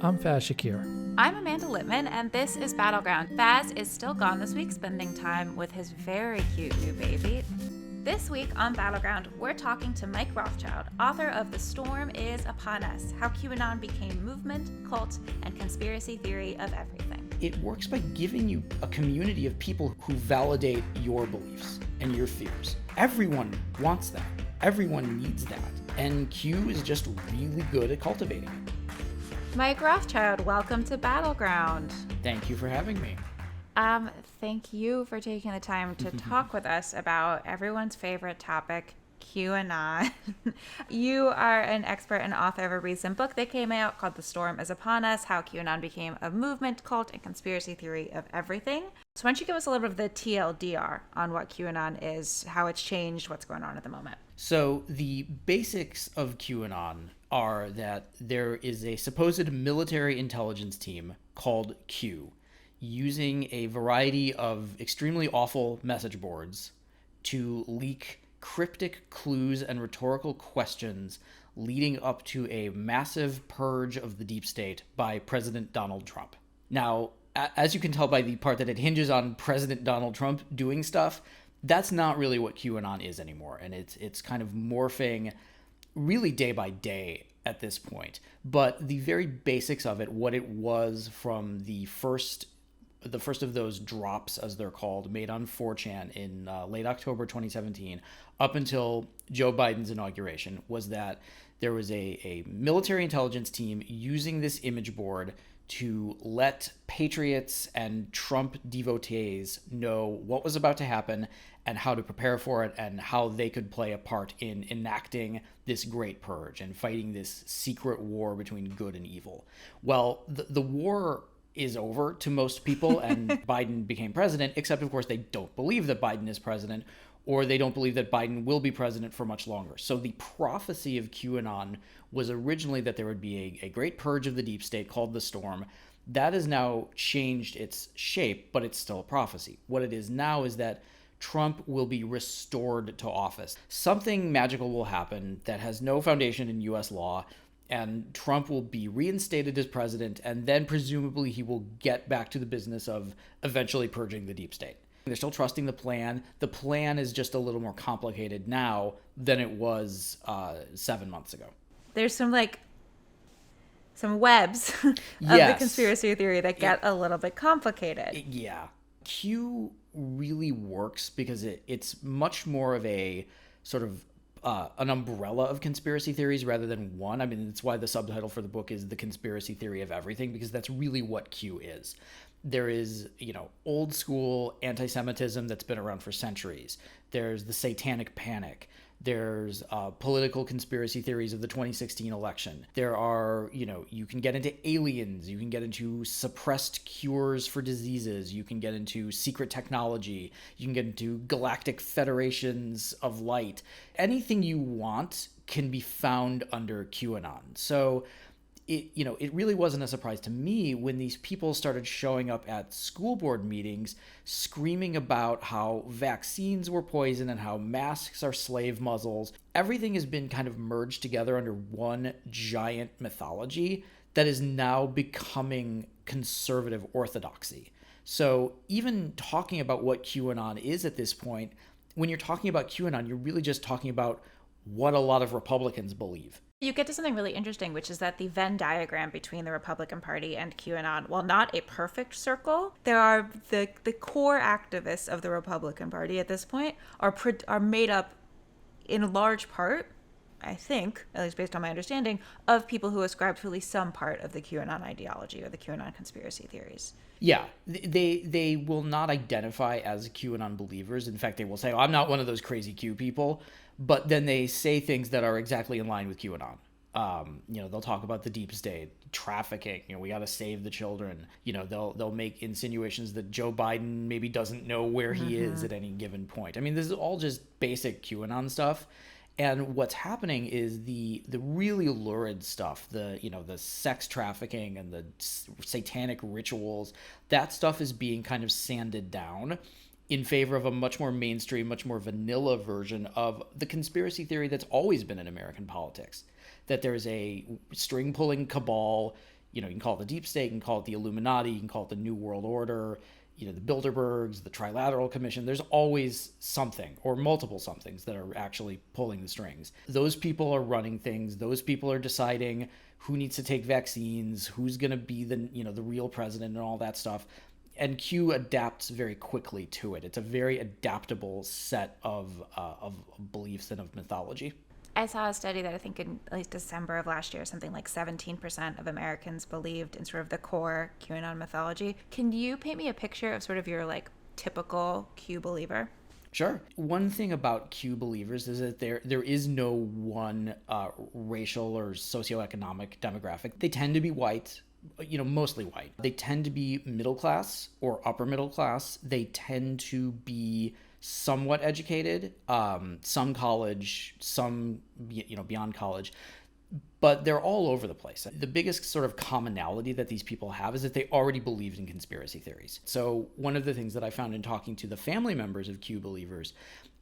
I'm Faz Shakir. I'm Amanda Littman, and this is Battleground. Faz is still gone this week, spending time with his very cute new baby. This week on Battleground, we're talking to Mike Rothschild, author of The Storm is Upon Us, How QAnon Became Movement, Cult, and Conspiracy Theory of Everything. It works by giving you a community of people who validate your beliefs and your fears. Everyone wants that. Everyone needs that. And Q is just really good at cultivating it. Mike Rothschild, welcome to Battleground. Thank you for having me. Thank you for taking the time to talk with us about everyone's favorite topic, QAnon. You are an expert and author of a recent book that came out called The Storm is Upon Us, How QAnon Became a Movement, Cult, and Conspiracy Theory of Everything. So why don't you give us a little bit of the TLDR on what QAnon is, how it's changed, what's going on at the moment? So the basics of QAnon are that there is a supposed military intelligence team called Q, using a variety of extremely awful message boards to leak cryptic clues and rhetorical questions leading up to a massive purge of the deep state by President Donald Trump. Now, as you can tell by the part that it hinges on President Donald Trump doing stuff, that's not really what QAnon is anymore. And it's kind of morphing really day by day at this point. But the very basics of it, what it was from the first of those drops, as they're called, made on 4chan in late October 2017, up until Joe Biden's inauguration, was that there was a military intelligence team using this image board to let patriots and Trump devotees know what was about to happen and how to prepare for it and how they could play a part in enacting this great purge and fighting this secret war between good and evil. Well, the war is over to most people and Biden became president, except of course they don't believe that Biden is president, or they don't believe that Biden will be president for much longer. So the prophecy of QAnon was originally that there would be a great purge of the deep state called the Storm. That has now changed its shape, but it's still a prophecy. What it is now is that Trump will be restored to office. Something magical will happen that has no foundation in U.S. law, and Trump will be reinstated as president, and then presumably he will get back to the business of eventually purging the deep state. They're still trusting the plan. The plan is just a little more complicated now than it was 7 months ago. There's some webs of the conspiracy theory that get a little bit complicated. Yeah. Q really works because it's much more of a sort of an umbrella of conspiracy theories rather than one. I mean, that's why the subtitle for the book is The Conspiracy Theory of Everything, because that's really what Q is. There is, old school anti-Semitism that's been around for centuries. There's the satanic panic. There's political conspiracy theories of the 2016 election. There are, you can get into aliens. You can get into suppressed cures for diseases. You can get into secret technology. You can get into galactic federations of light. Anything you want can be found under QAnon. So it really wasn't a surprise to me when these people started showing up at school board meetings screaming about how vaccines were poison and how masks are slave muzzles. Everything has been kind of merged together under one giant mythology that is now becoming conservative orthodoxy. So even talking about what QAnon is at this point, when you're talking about QAnon, you're really just talking about what a lot of Republicans believe. You get to something really interesting, which is that the Venn diagram between the Republican Party and QAnon, while not a perfect circle, there are the core activists of the Republican Party at this point are made up in large part, I think, at least based on my understanding, of people who ascribe to at least some part of the QAnon ideology or the QAnon conspiracy theories. Yeah, they will not identify as QAnon believers. In fact, they will say, I'm not one of those crazy Q people. But then they say things that are exactly in line with QAnon. They'll talk about the deep state, trafficking. We got to save the children. They'll make insinuations that Joe Biden maybe doesn't know where he is at any given point. I mean, this is all just basic QAnon stuff. And what's happening is the really lurid stuff, the sex trafficking and the satanic rituals, that stuff is being kind of sanded down in favor of a much more mainstream, much more vanilla version of the conspiracy theory that's always been in American politics. That there's a string-pulling cabal You can call it the deep state, you can call it the Illuminati, you can call it the New World Order, the Bilderbergs, the Trilateral Commission. There's always something or multiple somethings that are actually pulling the strings. Those people are running things. Those people are deciding who needs to take vaccines, who's going to be the real president and all that stuff. And Q adapts very quickly to it. It's a very adaptable set of beliefs and of mythology. I saw a study that I think in at least December of last year, something like 17% of Americans believed in sort of the core QAnon mythology. Can you paint me a picture of sort of your like typical Q believer? Sure. One thing about Q believers is that there is no one racial or socioeconomic demographic. They tend to be white, mostly white. They tend to be middle class or upper middle class. They tend to be somewhat educated, some college, some, beyond college, but they're all over the place. The biggest sort of commonality that these people have is that they already believed in conspiracy theories. So one of the things that I found in talking to the family members of Q believers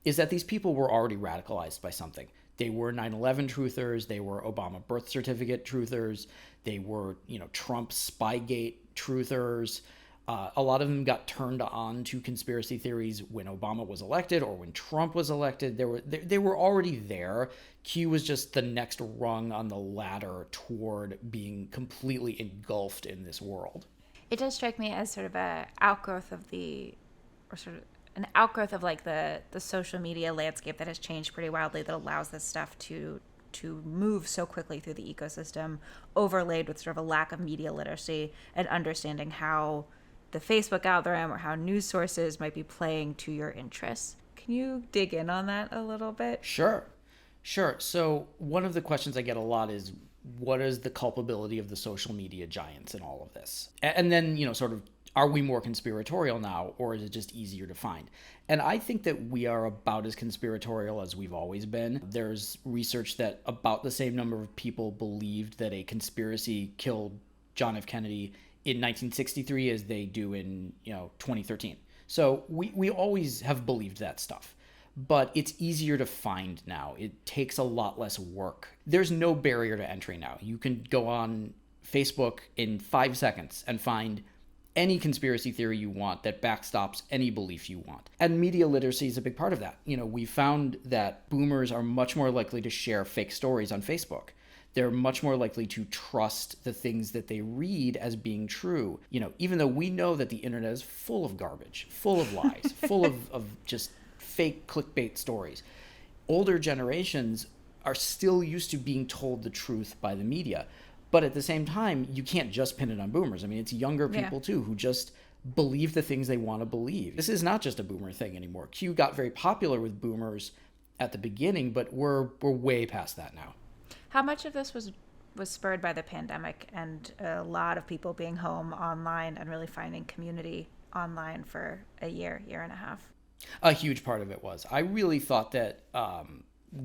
is that these people were already radicalized by something. They were 9/11 truthers. They were Obama birth certificate truthers. They were, Trump Spygate truthers. A lot of them got turned on to conspiracy theories when Obama was elected or when Trump was elected. They were already there. Q was just the next rung on the ladder toward being completely engulfed in this world. It does strike me as sort of an outgrowth of like the social media landscape that has changed pretty wildly, that allows this stuff to move so quickly through the ecosystem, overlaid with sort of a lack of media literacy and understanding how the Facebook algorithm or how news sources might be playing to your interests. Can you dig in on that a little bit? Sure. So one of the questions I get a lot is, what is the culpability of the social media giants in all of this? And then, sort of, are we more conspiratorial now, or is it just easier to find? And I think that we are about as conspiratorial as we've always been. There's research that about the same number of people believed that a conspiracy killed John F. Kennedy in 1963 as they do in 2013. So we always have believed that stuff, but it's easier to find now. It takes a lot less work. There's no barrier to entry now. You can go on Facebook in 5 seconds and find any conspiracy theory you want that backstops any belief you want. And media literacy is a big part of that. We found that boomers are much more likely to share fake stories on Facebook. They're much more likely to trust the things that they read as being true. Even though we know that the internet is full of garbage, full of lies, full of just fake clickbait stories. Older generations are still used to being told the truth by the media. But at the same time, you can't just pin it on boomers. I mean, it's younger people too who just believe the things they want to believe. This is not just a boomer thing anymore. Q got very popular with boomers at the beginning, but we're way past that now. How much of this was spurred by the pandemic and a lot of people being home online and really finding community online for a year and a half? A huge part of it was. I really thought that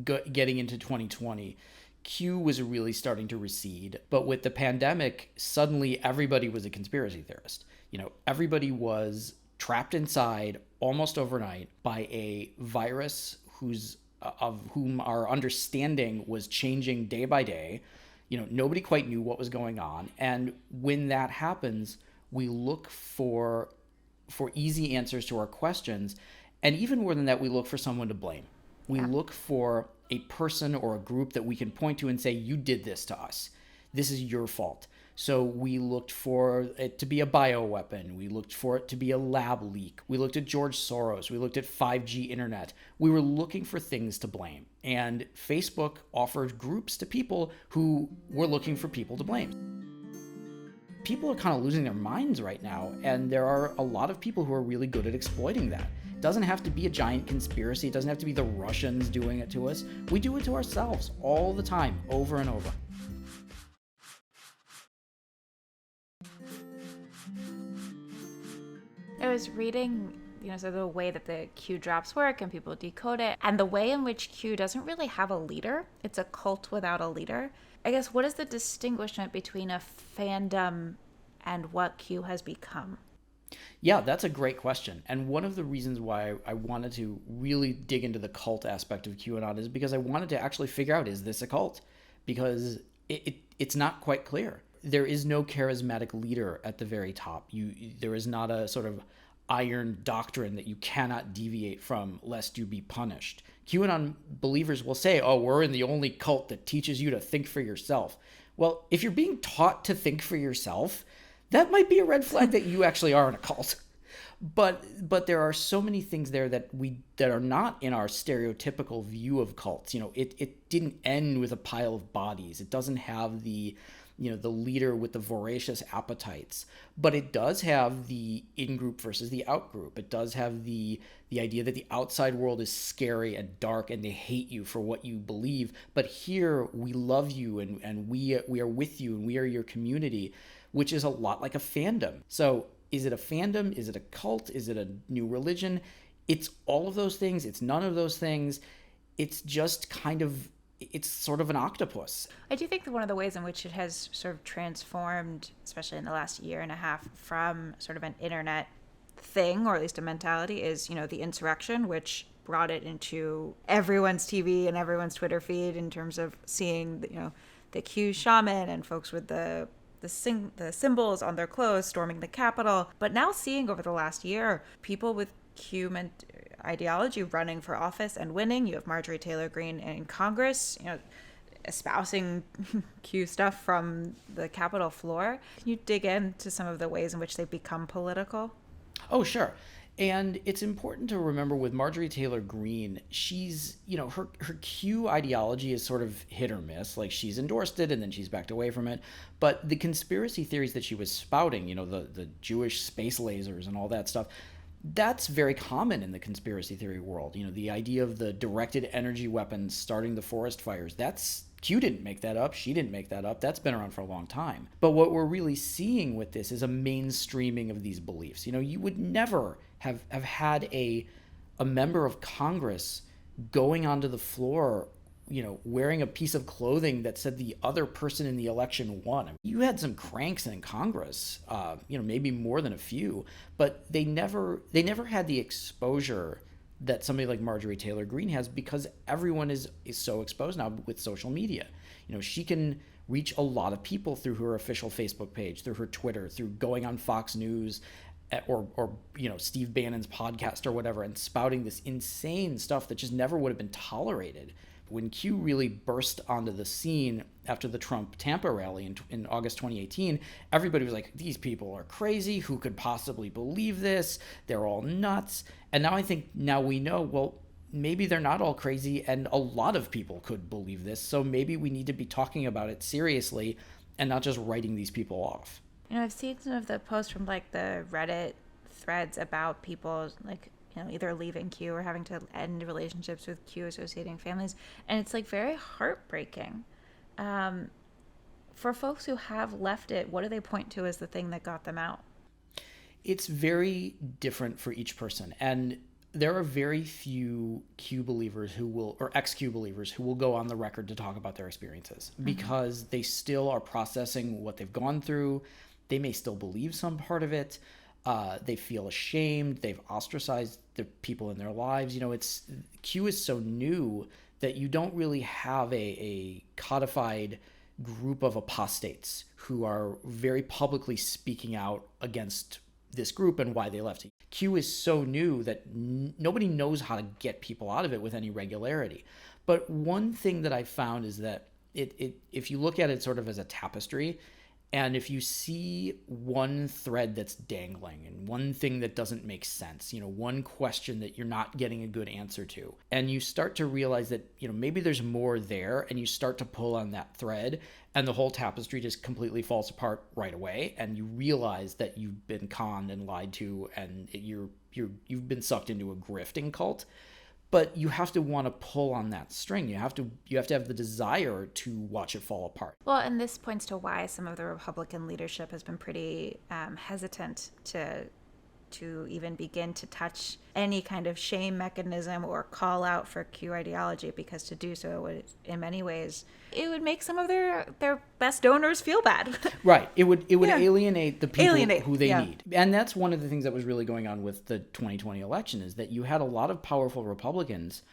getting into 2020, Q was really starting to recede. But with the pandemic, suddenly everybody was a conspiracy theorist. Everybody was trapped inside almost overnight by a virus of whom our understanding was changing day by day. Nobody quite knew what was going on. And when that happens, we look for easy answers to our questions. And even more than that, we look for someone to blame. We look for a person or a group that we can point to and say, you did this to us. This is your fault. So we looked for it to be a bioweapon. We looked for it to be a lab leak. We looked at George Soros. We looked at 5G internet. We were looking for things to blame. And Facebook offered groups to people who were looking for people to blame. People are kind of losing their minds right now, and there are a lot of people who are really good at exploiting that. It doesn't have to be a giant conspiracy. It doesn't have to be the Russians doing it to us. We do it to ourselves all the time, over and over. I was reading, so the way that the Q drops work and people decode it, and the way in which Q doesn't really have a leader. It's a cult without a leader. I guess, what is the distinguishment between a fandom and what Q has become? Yeah, that's a great question. And one of the reasons why I wanted to really dig into the cult aspect of QAnon is because I wanted to actually figure out, is this a cult? Because it's not quite clear. there is no charismatic leader at the very top. There is not a sort of iron doctrine that you cannot deviate from lest you be punished. QAnon believers will say, oh, we're in the only cult that teaches you to think for yourself. Well, if you're being taught to think for yourself, that might be a red flag that you actually are in a cult. But there are so many things there that are not in our stereotypical view of cults. It didn't end with a pile of bodies. It doesn't have the leader with the voracious appetites, but it does have the in-group versus the out-group. It does have the idea that the outside world is scary and dark and they hate you for what you believe. But here we love you and we are with you and we are your community, which is a lot like a fandom. So is it a fandom? Is it a cult? Is it a new religion? It's all of those things. It's none of those things. It's just it's sort of an octopus. I do think that one of the ways in which it has sort of transformed, especially in the last year and a half, from sort of an internet thing, or at least a mentality, is, the insurrection, which brought it into everyone's TV and everyone's Twitter feed in terms of seeing, the Q shaman and folks with the symbols on their clothes storming the Capitol. But now seeing over the last year, people with Q ideology running for office and winning. You have Marjorie Taylor Greene in Congress, espousing Q stuff from the Capitol floor. Can you dig into some of the ways in which they've become political? Oh, sure. And it's important to remember with Marjorie Taylor Greene, she's, her Q ideology is sort of hit or miss. Like, she's endorsed it and then she's backed away from it. But the conspiracy theories that she was spouting, the Jewish space lasers and all that stuff, that's very common in the conspiracy theory world. The idea of the directed energy weapons starting the forest fires, Q didn't make that up. She didn't make that up. That's been around for a long time. But what we're really seeing with this is a mainstreaming of these beliefs. You would never have had a member of Congress going onto the floor, wearing a piece of clothing that said the other person in the election won. You had some cranks in Congress, maybe more than a few, but they never had the exposure that somebody like Marjorie Taylor Greene has, because everyone is so exposed now with social media. She can reach a lot of people through her official Facebook page, through her Twitter, through going on Fox News or Steve Bannon's podcast or whatever, and spouting this insane stuff that just never would have been tolerated. When Q really burst onto the scene after the Trump Tampa rally in August 2018, everybody was like, these people are crazy. Who could possibly believe this? They're all nuts. And now I think we know, well, maybe they're not all crazy and a lot of people could believe this. So maybe we need to be talking about it seriously and not just writing these people off. I've seen some of the posts from the Reddit threads about people either leaving Q or having to end relationships with Q associating families. And it's very heartbreaking. For folks who have left it, what do they point to as the thing that got them out? It's very different for each person. And there are very few Q believers or ex-Q believers who will go on the record to talk about their experiences, because they still are processing what they've gone through. They may still believe some part of it. They feel ashamed. They've ostracized the people in their lives. Q is so new that you don't really have a codified group of apostates who are very publicly speaking out against this group and why they left. Q is so new that nobody knows how to get people out of it with any regularity. But one thing that I found is that if you look at it sort of as a tapestry, and if you see one thread that's dangling and one thing that doesn't make sense, one question that you're not getting a good answer to, and you start to realize that, maybe there's more there, and you start to pull on that thread and the whole tapestry just completely falls apart right away, and you realize that you've been conned and lied to, and you've been sucked into a grifting cult. But you have to want to pull on that string. You have to have the desire to watch it fall apart. Well, and this points to why some of the Republican leadership has been pretty hesitant to even begin to touch any kind of shame mechanism or call out for Q ideology, because to do so would, in many ways, it would make some of their best donors feel bad. Right. It would alienate the people who they need. And that's one of the things that was really going on with the 2020 election, is that you had a lot of powerful Republicans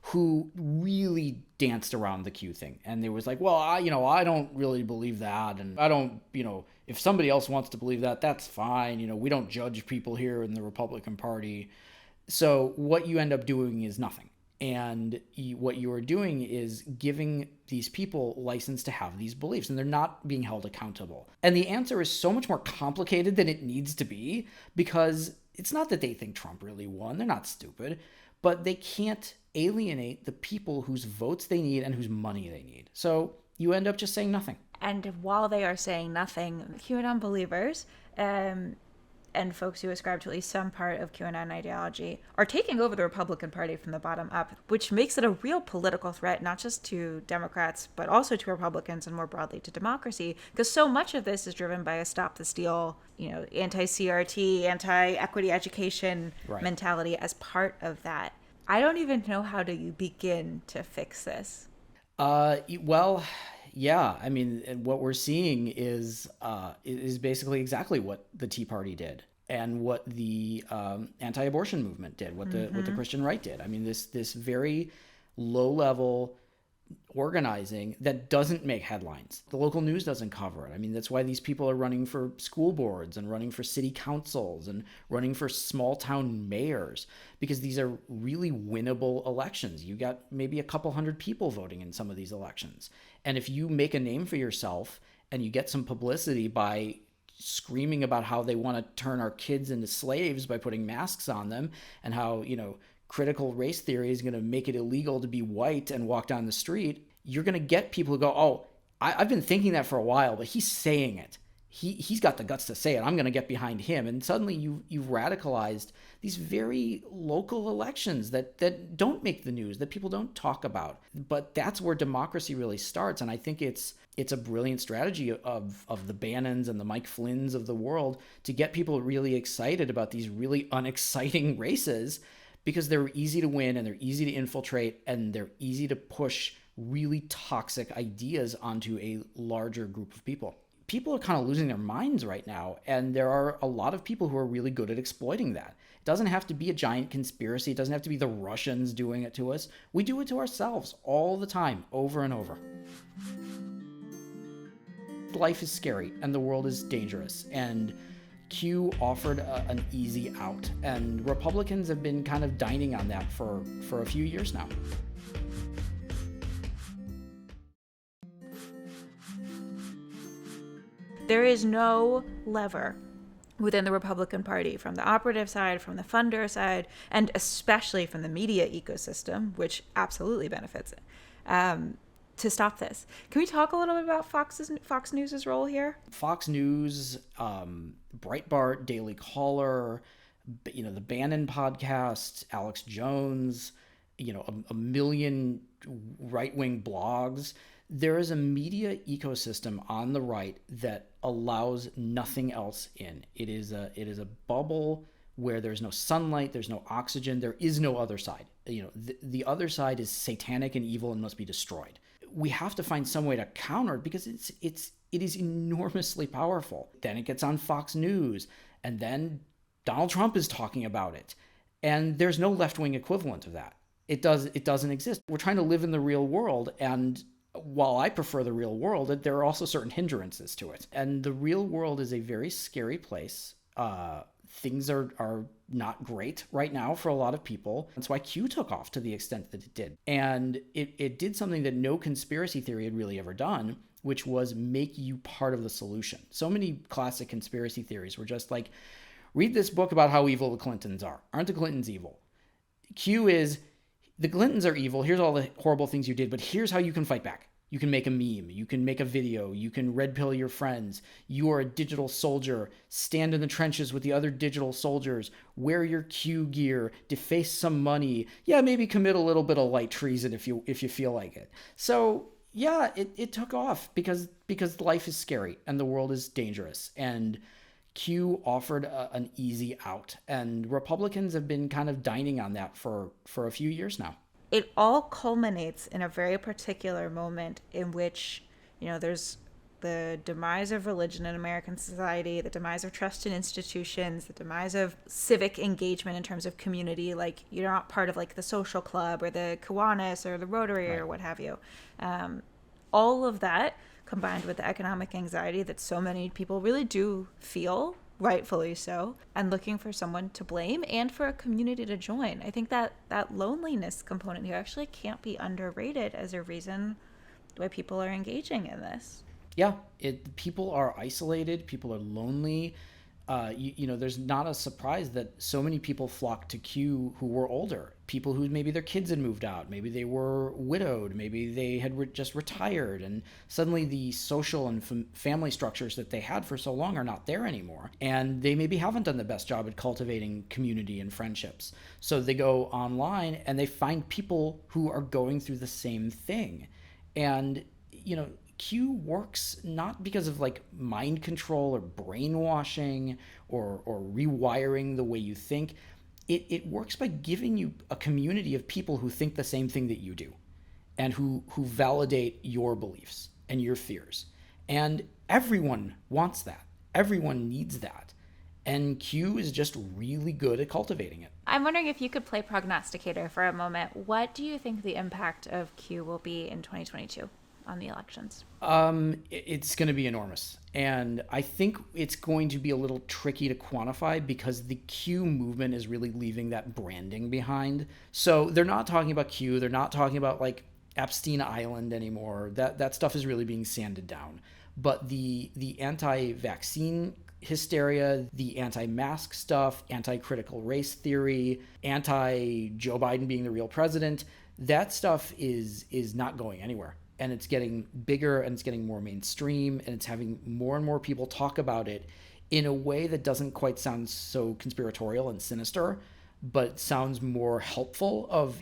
who really danced around the Q thing. And they was like, well, I don't really believe that. And I don't, if somebody else wants to believe that, that's fine. We don't judge people here in the Republican Party. So what you end up doing is nothing. And what you are doing is giving these people license to have these beliefs, and they're not being held accountable. And the answer is so much more complicated than it needs to be, because it's not that they think Trump really won. They're not stupid, but they can't alienate the people whose votes they need and whose money they need. So you end up just saying nothing. And while they are saying nothing, QAnon believers and folks who ascribe to at least some part of QAnon ideology are taking over the Republican Party from the bottom up, which makes it a real political threat, not just to Democrats, but also to Republicans and more broadly to democracy, because so much of this is driven by a stop the steal, anti-CRT, anti-equity education mentality as part of that. I don't even know how do you begin to fix this. Well, yeah. I mean, what we're seeing is basically exactly what the Tea Party did, and what the anti-abortion movement did, what the Christian right did. I mean, this very low-level organizing that doesn't make headlines. The local news doesn't cover it. I mean, that's why these people are running for school boards and running for city councils and running for small town mayors, because these are really winnable elections. You got maybe a couple hundred people voting in some of these elections. And if you make a name for yourself and you get some publicity by screaming about how they want to turn our kids into slaves by putting masks on them, and how, critical race theory is going to make it illegal to be white and walk down the street, you're going to get people who go, oh, I've been thinking that for a while, but he's saying it. He's got the guts to say it. I'm going to get behind him. And suddenly you've radicalized these very local elections that don't make the news, that people don't talk about. But that's where democracy really starts. And I think it's a brilliant strategy of the Bannons and the Mike Flynns of the world to get people really excited about these really unexciting races, because they're easy to win and they're easy to infiltrate and they're easy to push really toxic ideas onto a larger group of people. People are kind of losing their minds right now, and there are a lot of people who are really good at exploiting that. It doesn't have to be a giant conspiracy. It doesn't have to be the Russians doing it to us. We do it to ourselves all the time, over and over. Life is scary and the world is dangerous, and Q offered an easy out, and Republicans have been kind of dining on that for a few years now. There is no lever within the Republican Party, from the operative side, from the funder side, and especially from the media ecosystem, which absolutely benefits it, to stop this. Can we talk a little bit about Fox News' role here? Fox News, Breitbart, Daily Caller, the Bannon podcast, Alex Jones, a million right-wing blogs. There is a media ecosystem on the right that allows nothing else in. It is a bubble where there's no sunlight, there's no oxygen, there is no other side. The other side is satanic and evil and must be destroyed. We have to find some way to counter it, because it is enormously powerful. Then it gets on Fox News, and then Donald Trump is talking about it, and there's no left-wing equivalent of that. It doesn't exist. We're trying to live in the real world, and while I prefer the real world, there are also certain hindrances to it. And the real world is a very scary place. Things are not great right now for a lot of people. That's why Q took off to the extent that it did. And it did something that no conspiracy theory had really ever done, which was make you part of the solution. So many classic conspiracy theories were just like, read this book about how evil the Clintons are. Aren't the Clintons evil? Q is, the Clintons are evil. Here's all the horrible things you did, but here's how you can fight back. You can make a meme, you can make a video, you can red pill your friends. You are a digital soldier. Stand in the trenches with the other digital soldiers. Wear your Q gear. Deface some money. Yeah, maybe commit a little bit of light treason if you feel like it. So yeah, it took off because life is scary and the world is dangerous. And Q offered an easy out. And Republicans have been kind of dining on that for a few years now. It all culminates in a very particular moment in which, there's the demise of religion in American society, the demise of trust in institutions, the demise of civic engagement in terms of community. Like, you're not part of like the social club or the Kiwanis or the Rotary or what have you. All of that combined with the economic anxiety that so many people really do feel, rightfully so, and looking for someone to blame and for a community to join. I think that that loneliness component here actually can't be underrated as a reason why people are engaging in this. Yeah, people are isolated, people are lonely. There's not a surprise that so many people flock to Q who were older. People who maybe their kids had moved out, maybe they were widowed, maybe they had just retired, and suddenly the social and family structures that they had for so long are not there anymore. And they maybe haven't done the best job at cultivating community and friendships. So they go online and they find people who are going through the same thing. And, Q works not because of like mind control or brainwashing or rewiring the way you think. It works by giving you a community of people who think the same thing that you do and who validate your beliefs and your fears. And everyone wants that. Everyone needs that. And Q is just really good at cultivating it. I'm wondering if you could play prognosticator for a moment. What do you think the impact of Q will be in 2022? On the elections? It's going to be enormous. And I think it's going to be a little tricky to quantify because the Q movement is really leaving that branding behind. So they're not talking about Q. They're not talking about like Epstein Island anymore. That stuff is really being sanded down. But the anti-vaccine hysteria, the anti-mask stuff, anti-critical race theory, anti-Joe Biden being the real president, that stuff is not going anywhere. And it's getting bigger and it's getting more mainstream and it's having more and more people talk about it in a way that doesn't quite sound so conspiratorial and sinister, but sounds more helpful of,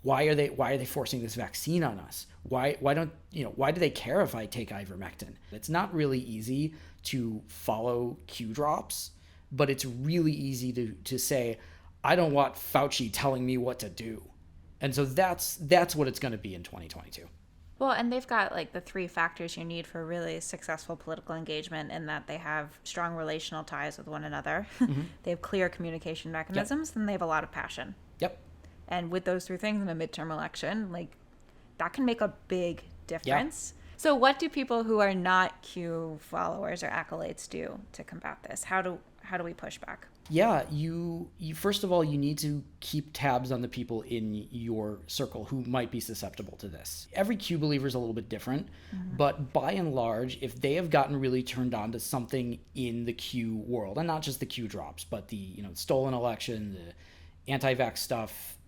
why are they forcing this vaccine on us? Why do they care if I take ivermectin? It's not really easy to follow Q drops, but it's really easy to say, I don't want Fauci telling me what to do. And so that's what it's going to be in 2022. Well, and they've got like the three factors you need for really successful political engagement in that they have strong relational ties with one another. Mm-hmm. They have clear communication mechanisms, and they have a lot of passion. Yep. And with those three things in a midterm election, like that can make a big difference. Yeah. So what do people who are not Q followers or acolytes do to combat this? How do we push back? Yeah, you first of all, you need to keep tabs on the people in your circle who might be susceptible to this. Every Q believer is a little bit different, but by and large, if they have gotten really turned on to something in the Q world, and not just the Q drops, but the stolen election, the anti-vax stuff,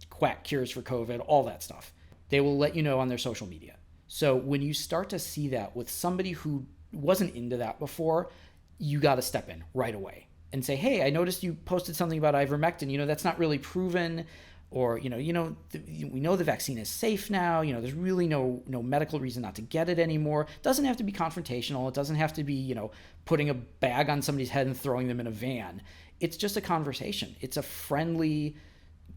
quack cures for COVID, all that stuff, they will let you know on their social media. So when you start to see that with somebody who wasn't into that before, you got to step in right away and say, hey, I noticed you posted something about ivermectin. That's not really proven, or we know the vaccine is safe now. There's really no medical reason not to get it anymore. It doesn't have to be confrontational. It doesn't have to be putting a bag on somebody's head and throwing them in a van. It's just a conversation. It's a friendly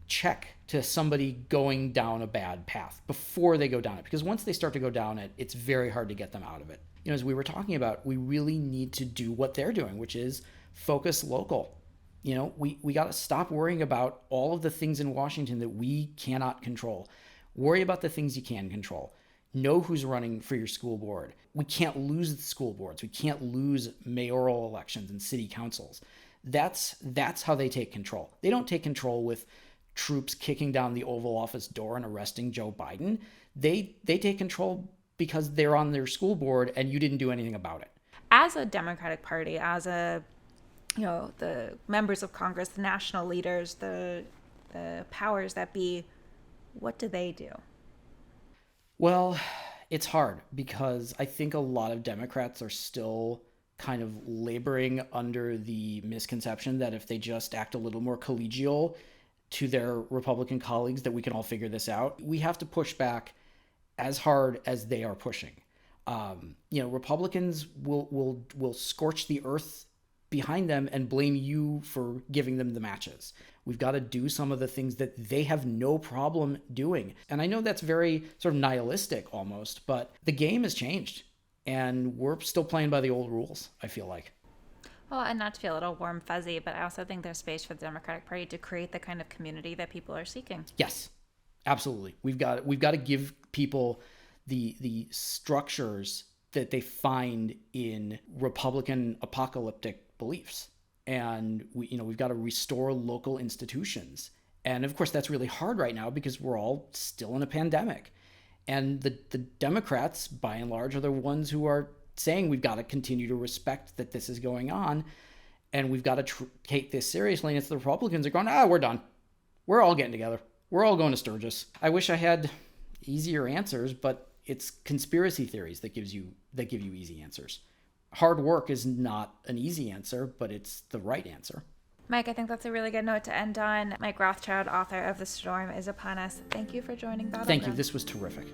check to somebody going down a bad path before they go down it, because once they start to go down it, it's very hard to get them out of it. As we were talking about, we really need to do what they're doing, which is focus local. We got to stop worrying about all of the things in Washington that we cannot control. Worry about the things you can control. Know who's running for your school board. We can't lose the school boards. We can't lose mayoral elections and city councils. That's how they take control. They don't take control with troops kicking down the Oval Office door and arresting Joe Biden. They take control because they're on their school board and you didn't do anything about it. As a Democratic Party, as the members of Congress, the national leaders, the powers that be, what do they do? Well, it's hard because I think a lot of Democrats are still kind of laboring under the misconception that if they just act a little more collegial to their Republican colleagues, that we can all figure this out. We have to push back as hard as they are pushing. Republicans will scorch the earth behind them and blame you for giving them the matches. We've got to do some of the things that they have no problem doing. And I know that's very sort of nihilistic almost, but the game has changed. and we're still playing by the old rules, I feel like. Well, and not to feel a little warm fuzzy, but I also think there's space for the Democratic Party to create the kind of community that people are seeking. Yes, absolutely. We've got to give people the structures that they find in Republican apocalyptic beliefs, and we've got to restore local institutions. And of course, that's really hard right now because we're all still in a pandemic. And the Democrats, by and large, are the ones who are saying we've got to continue to respect that this is going on, and we've got to take this seriously. And it's the Republicans are going, we're done. We're all getting together. We're all going to Sturgis. I wish I had easier answers, but it's conspiracy theories that give you easy answers. Hard work is not an easy answer, but it's the right answer. Mike, I think that's a really good note to end on. Mike Rothschild, author of The Storm is Upon Us. Thank you for joining Battleground. Thank you. This was terrific.